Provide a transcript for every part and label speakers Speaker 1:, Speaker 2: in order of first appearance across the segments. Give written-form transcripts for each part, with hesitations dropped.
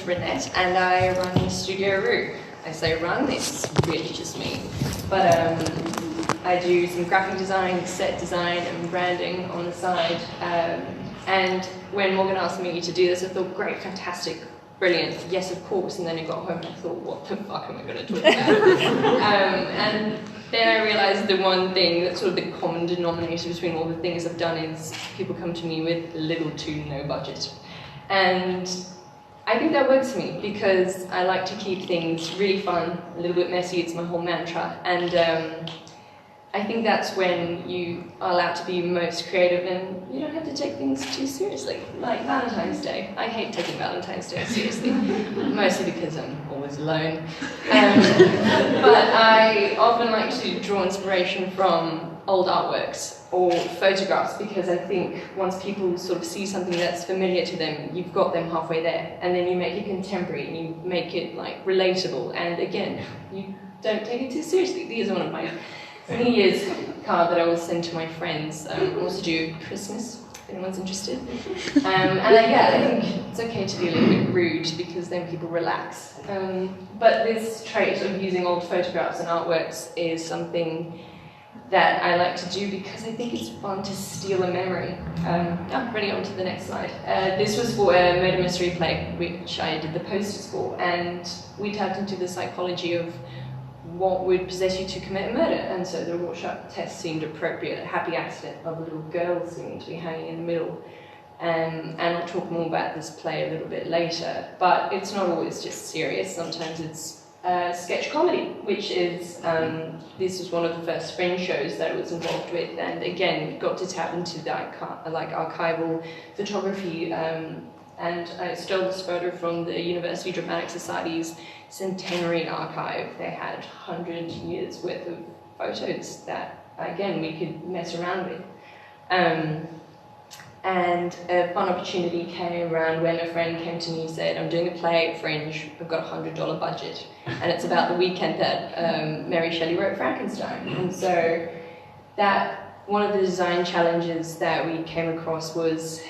Speaker 1: is Reinette, and I run Studio ROUX. I say run, it's really just me. But I do some graphic design, set design, and branding on the side. And when Morgan asked me to do this, I thought, great, fantastic, brilliant, yes, of course. And then I got home and I thought, what the fuck am I going to talk about? And then I realized the one thing that's sort of the common denominator between all the things I've done is people come to me with little to no budget. And I think that works for me because I like to keep things really fun, a little bit messy, it's my whole mantra. And I think that's when you are allowed to be most creative and you don't have to take things too seriously. Like Valentine's Day. I hate taking Valentine's Day seriously, mostly because I'm always alone. But I often like to draw inspiration from old artworks or photographs because I think once people sort of see something that's familiar to them, you've got them halfway there. And then you make it contemporary and you make it like relatable. And again, you don't take it too seriously. These are one of my New Year's card that I will send to my friends. I also do Christmas, if anyone's interested. Yeah, I think it's okay to be a little bit rude because then people relax. But this trait of using old photographs and artworks is something that I like to do because I think it's fun to steal a memory. Ready on to the next slide. This was for a murder mystery play, which I did the posters for, and we tapped into the psychology of what would possess you to commit a murder, and so the Rorschach test seemed appropriate. A happy accident of a little girl seeming to be hanging in the middle. And I'll talk more about this play a little bit later, but it's not always just serious. Sometimes it's sketch comedy, which is, this was one of the first Fringe shows that I was involved with, and again, got to tap into the archival photography, and I stole this photo from the University Dramatic Society's Centenary Archive. They had 100 years worth of photos that, again, we could mess around with. And a fun opportunity came around when a friend came to me and said, I'm doing a play at Fringe, I've got a $100 budget, and it's about the weekend that Mary Shelley wrote Frankenstein. And so that, one of the design challenges that we came across was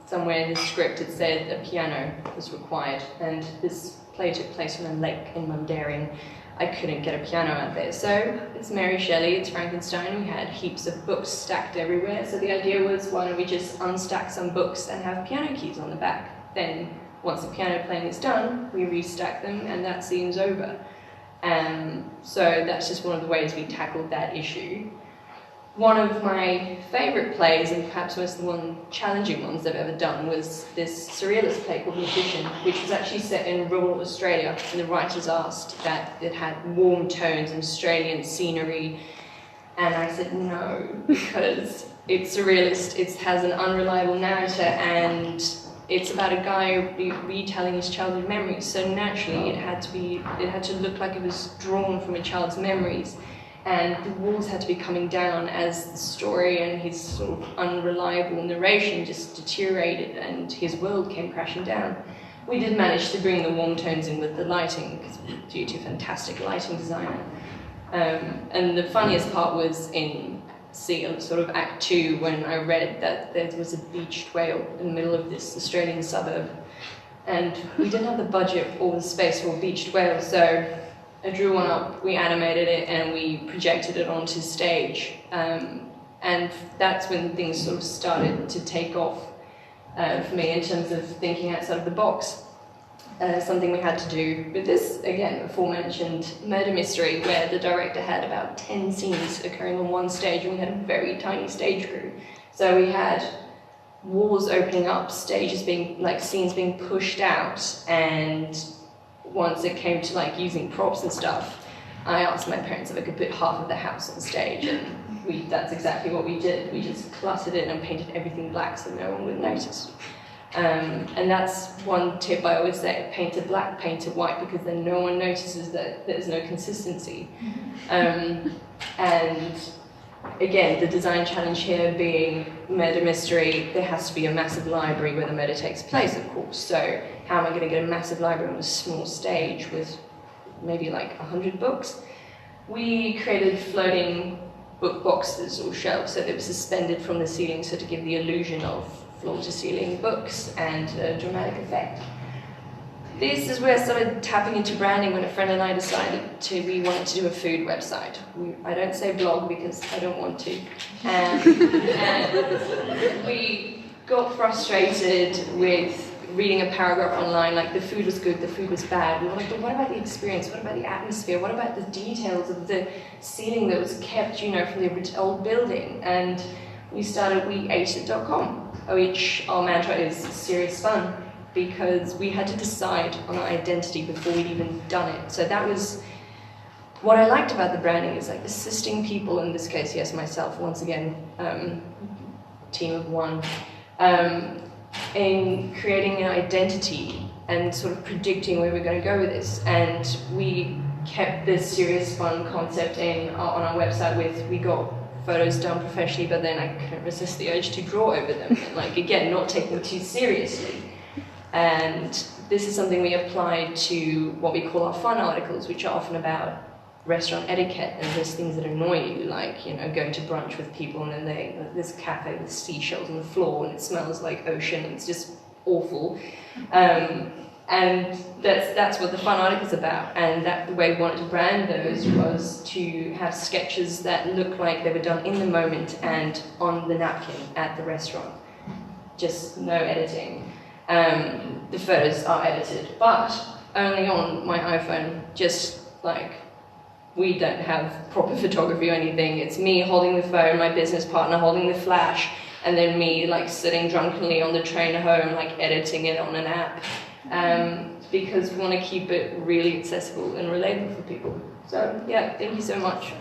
Speaker 1: somewhere in the script it said a piano was required, and this play took place on a lake in Mundaring. I couldn't get a piano out there, so it's Mary Shelley, it's Frankenstein. We had heaps of books stacked everywhere, so the idea was, why don't we just unstack some books and have piano keys on the back? Then once the piano playing is done, we restack them and that scene's over. So that's just one of the ways we tackled that issue. One of my favourite plays, and perhaps most of the challenging ones I've ever done, was this surrealist play called Magician, which was actually set in rural Australia, and the writers asked that it had warm tones and Australian scenery, and I said no, because it's surrealist, it has an unreliable narrator, and it's about a guy retelling his childhood memories, so naturally it had to look like it was drawn from a child's memories. And the walls had to be coming down as the story and his sort of unreliable narration just deteriorated and his world came crashing down. We did manage to bring the warm tones in with the lighting, due to fantastic lighting designer. And the funniest part was in sort of Act 2 when I read that there was a beached whale in the middle of this Australian suburb. And we didn't have the budget or the space for a beached whale, so I drew one up, we animated it, and we projected it onto stage. And that's when things sort of started to take off for me in terms of thinking outside of the box. Something we had to do with this, again, aforementioned murder mystery, where the director had about 10 scenes occurring on one stage, and we had a very tiny stage crew. So we had walls opening up, stages being, like scenes being pushed out, and once it came to like using props and stuff, I asked my parents if I could put half of the house on stage, and that's exactly what we did. We just cluttered it and painted everything black so no one would notice. And that's one tip I always say, paint it black, paint it white, because then no one notices that there's no consistency. And again, the design challenge here being murder mystery, there has to be a massive library where the murder takes place, of course. So how am I going to get a massive library on a small stage with maybe like 100 books? We created floating book boxes or shelves, so they were suspended from the ceiling, so to give the illusion of floor-to-ceiling books and a dramatic effect. this is where I started tapping into branding when a friend and I decided we wanted to do a food website. I don't say blog because I don't want to. And we got frustrated with reading a paragraph online, like the food was good, the food was bad. We were like, but what about the experience? What about the atmosphere? What about the details of the ceiling that was kept, you know, from the old building? And we started weateit.com, which our mantra is serious fun, because we had to decide on our identity before we'd even done it. So that was what I liked about the branding, is like assisting people, in this case, yes, myself, once again, team of one, in creating an identity and sort of predicting where we're going to go with this. And we kept this serious fun concept on our website we got photos done professionally, but then I couldn't resist the urge to draw over them. And like, again, not taking them too seriously. And this is something we applied to what we call our fun articles, which are often about restaurant etiquette and just things that annoy you, like, you know, going to brunch with people and then this cafe with seashells on the floor and it smells like ocean, it's just awful. And that's what the fun article's about, and the way we wanted to brand those was to have sketches that looked like they were done in the moment and on the napkin at the restaurant. Just no editing. The photos are edited, but only on my iPhone, just like, we don't have proper photography or anything. It's me holding the phone, my business partner holding the flash, and then me like sitting drunkenly on the train home, like editing it on an app. Because we want to keep it really accessible and relatable for people. So yeah, thank you so much.